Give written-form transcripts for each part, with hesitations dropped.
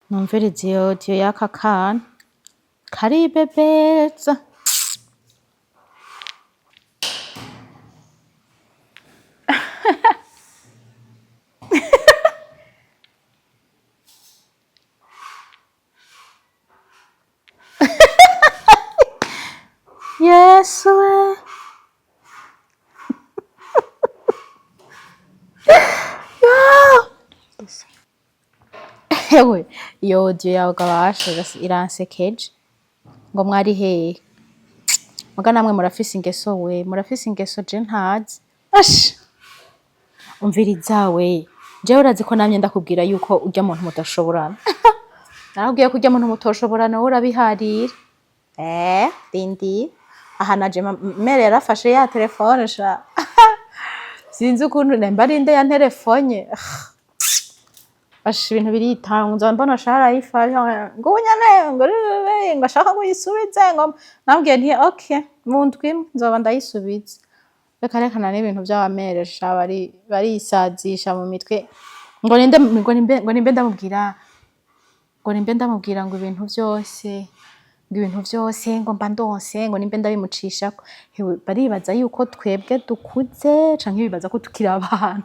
numviriza iyo audio y'aka kana karibebeza. Yesu we. Ewe, iyo audio yawe gabasha iransekeje ngo mwari hehe. Muga namwe murafise ingeso we, murafise ingeso je ntazi. Ash. Umviriza we. Jewe urazi ko namye ndakubwira yuko urya muntu mudashoborana. Narabwiye ko urya muntu mutoshoborana urabiharira. Dindi. Aha naje mere yarafashe ya telefone sha. Sinzi ukuntu nemba ari nde ya telefone. Ash ibintu biritanga nzo mbona shara yifashe ngo nyane ngo ashaka kuyisubiza ngo nambwiye nti okay mundwi nzoba ndayisubiza. Reka n'ibintu by'abameresha bari isazisha mu mitwe ngo nimbe ndamubwira ngo ibintu byose ngo mba ndonse ngo nimbe ndabimucisha hewe baribaza yuko twebwe dukuze canke bibaza ko tukiri abana.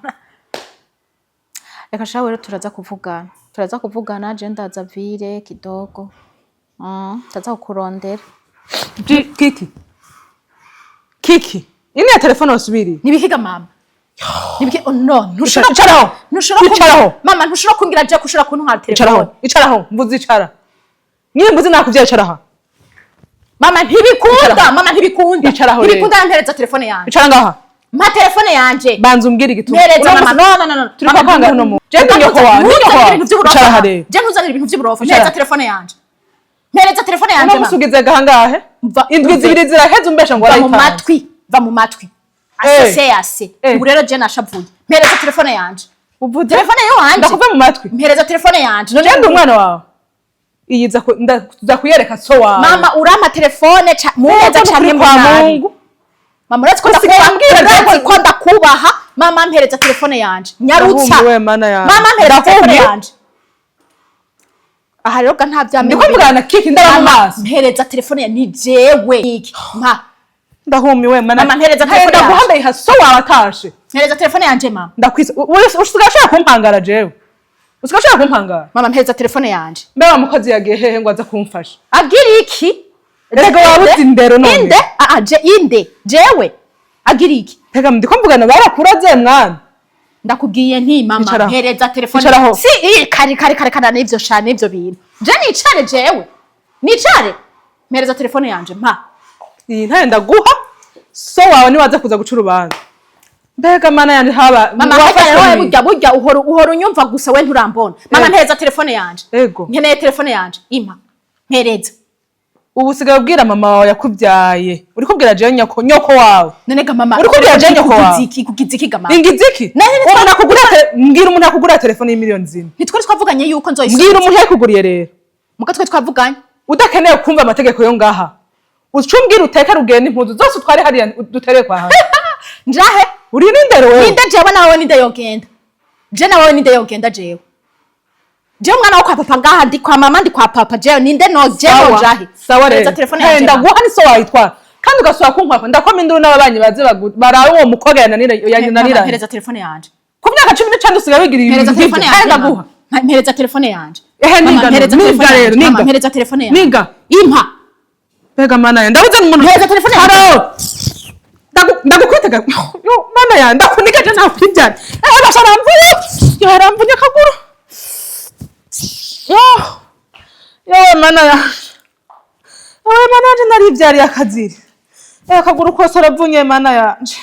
Reka shawe rero turaza kuvugana je ndaza vire kidogo taza kukurondera. Kiki ini ya telefone wasubiri Nibihiga mama nibiki no ntushobora mama ntushobora kungira je kushora kuntu nka telefone icaraho mvuze icara niye mvuze nakuvya icaraha mama ntibikunda ntibikunda ntereza telefone yanje icara ngaha mpa telefone yanje banza umbwira igituma ntereza mama no turi kwakanga hano mu je nyoko wa icara hare je ntuzanira ibintu by'uburofa ntereza telefone yanje mama musugize gahangahe indwi zibiri ziraheze umbesha ngo arayitanga va mu matwi ase ubu rero je nashavuye mpereza telefone yanje ubu telefone yanje ndakuva mu matwi mpereza telefone yanje none ndi umwana wawe iyiza ndaza kuyereka so wawe mama urampa telefone mpereza cyane Mungu mama uratse ko ndakubaha mama mpereza telefone yanje nyarutsa mama mpereza telefone yanje aha rero nta byamenye ndiko mvugana Kiki ndabamaso mpereza telefone ya ni jewe mpa ndahumiwe mama mpereza telefone yanje ndaguhambaye haso wawe atashe mpereza telefone yanje mama ndakwisa usigashaka kumpangara jewe usigashaka kumpangara mama mpereza telefone yanje mbewa mukozi yagiye hehe ngo aza kumfasha agira iki rega wabuze indero none inde inde jewe agira iki rega ndiko mvugana barakuraze mwana ndakubwiye nti mama mpereza telefone si kari n'ivyo shane ivyo bintu je nicare jewe mpereza telefone yanje mpa iyi ntaye ndaguha so wawe ni waza kuza guca urubanza mbega mana yanje haba mama hajya burya uhora unyumva gusa we nturambona mama mpereza telefone yanje ego nkeneye telefone yanje impa mpereza ubu sigaye ubwira mama wawe yakubyaye uri kubwira je nyoko wawe nenega mama uri kubwira je nyoko wawe kugiziki gama ingiziki mbwira umuntu akugura telefone y'imiliyoni zine nitwe twavuganye yuko nzoyisubiza mbwira umuntu yakuguriye rero muka twe twavuganye udakeneye kumva amategeko yo ngaha ucumbwira uteka rugenda impuzu zose utware hariya dutereye kwa hanze njahe uri nindero wewe ninde jewe nawe ninde yogenda je nawe ninde yogenda jewe mwana wo kwa papa ngaha ndi kwa mama ndi kwa papa jewe ninde no jewe njahe sawa rero ndaguha ni so wayitwara kandi ugasura kunkwa ndakoma induru n'ababanyi baze barawe uwo mukobwa yananira mpereza telefone yanje ku myaka 19 usigaye wigira ibintu by'ibyo ndaguha mpereza telefone yanje mpereza telefone yanje niga impa bega mana ya ndabuze umuntu mpereza telefone yanje ndagukwitega yo mana ya ndakuniga je nakwinjana baramvuye akaguru yo mana ya yanje nari ivyari akaziri akaguru kose aravunye mana yanje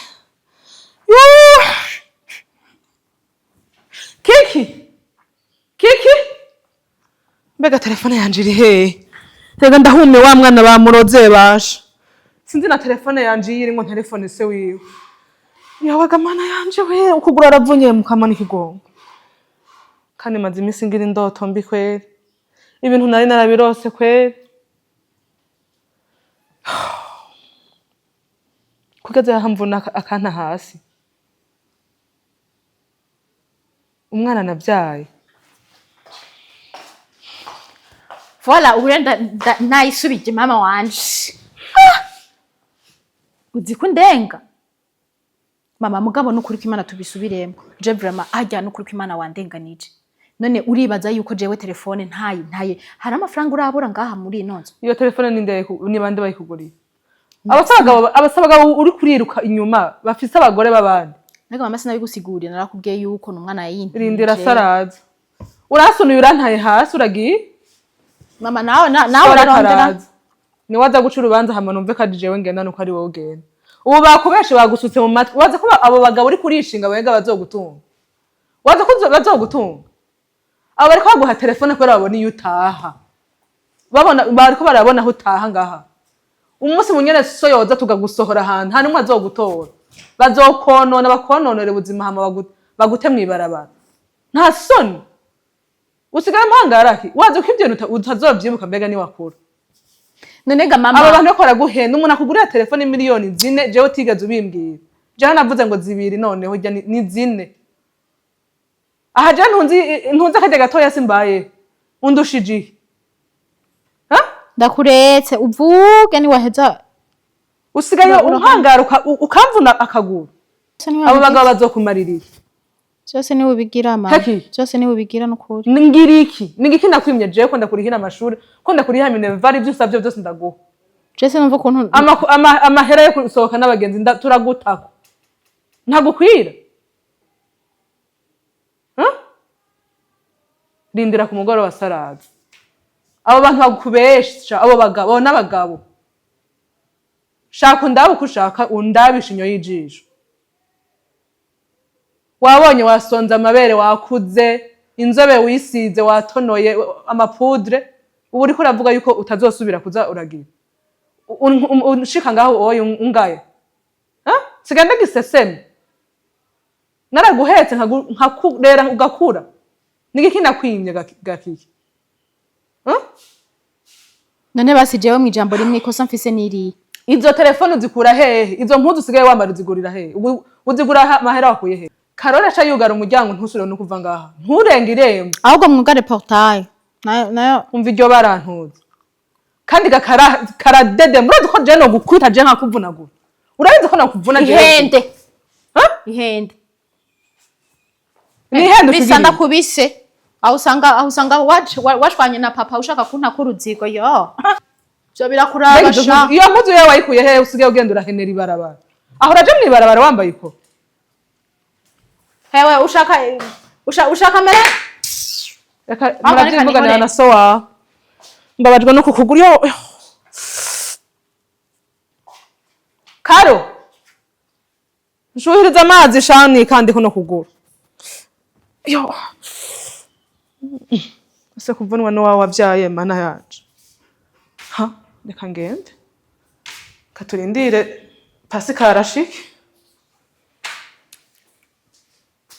Kiki mbega telefone yanje iri hehe rega ndahume wa mwana bamuroze basha sinzi na telefone yanje yiri ngo telefone se wiwe yawaga mana yanje we ukugura aravunye mukamana ikigongo kandi maze imisi ngira indoto mbi kweri ibintu nari narabirose kweri kugeza hamvuna akana hasi umwana navyaye Voila urenda nayisubije mama wanje. Uzi ko ndenga. Mama mugabo nukuri ko Imana tubisubiremo. Je vraiment ajya nukuri ko Imana wandenganije. None uribaza yuko jewe telefone ntaye hari amafaranga urabura ngaha muri inonzo. Iyo telefone ni bande bayikuguriye? Abasabaga uri kuriruka inyuma bafise abagore babandi. Nega mama sinabigusigurira narakubwiye yuko numwana yindi. Rindira saraza. Urasunuye urantaye hasi uragiye? Mama nawe urarondera. Ni waza guca urubanza hama numve ko jewe ngenda nuko ari wowe ugenda. Ubu bakubeshe bagusutse mu matwi. Waza ko abo bagabo uri kurishinga wenga bazogutunga. Waza ko bazogutunga. Abo bariko baguha telefone ko babona iyo utaha. Bariko barabona aho utaha ngaha. Umunsi munyene so yoza tugagusohora ahantu nta numwe azogutora. Bazokonona bakononere ubuzima hama bagute mwibarabara. Nta soni. Usigara mpangaraki waza ko ibyo utazovyibuka mbega ni wakura. Nonega mama aba bantu bakora guhenda umuntu akugurira telefone miliyoni 4 jewe utigeze ubimbwira. Je navuze ngo 2 noneho jya ni 4. Aha je ntunze akajya gatoya simbaye undushije. Ndakuretse uvuge ni waheza usigaye unkangaruka ukamvuna akaguru. Abo bagabo bazokumaririye. Cyose ni ubigira mama. Cyose ni ubigira nukuri. Ningiki nakwimye je ko ndakurihina amashuri ko ndakuriha minervari byusavyo byose ndaguha. Cyose numva ukuntu amahera yo kusohoka n'abagenzi turagutako. Ntagukwira. Rindira ku mugoro wa saraza. Abo bantu bagukubesha abo bagabo n'abagabo. Shaka ndabu kushaka undabisha inyo y'ijisho. Wabonye wasonza amabere wakuze inzobe wisize watonoye amapudre ubu uri kuravuga yuko utazosubira kuza uragira. Unshika ngaho oyo ungaye. Siganda giseseme. Naraguhetse nkakurera ugakura. Nigiki nakwimye gakiki. None basi jewe mwijambo rimwe ikosa mfise niri. Izo telefone uzikura hehe? Izo mpuzu usigaye wambara uzigurira hehe? Uzigura mahera wakuye hehe? Karole aca yugara umuryango ntusubire no kuva ngaha. Nturenga irembo. Ahubwo mwugare portail. Nayo umva iryo barantuza. Kandi karadede murazi ko je no gukwita je nkakuvunagura. Urabizi ko nakuvuna je. Ihende. Ihende. Ni ihende bisanda kubise. Aho usanga washwanye na papa ushaka kunta kuruzigo yo. Byo birakurabasha. Iyo mpuzu yawe wayikuye hehe usigaye ugenda urahenera ibarabara. Aho uraje mwibarabara wambaye iko. Hewe ushaka mere? Reka muravyivugana na so wa. Mbabajwe no kukugura yo. Karo. Nshuhiriza amazi shani kandi kuno kugura. Yo. Ese kuvunwa no wavyaye mana yaje. Reka ngende. Katurindire Pasika arashike.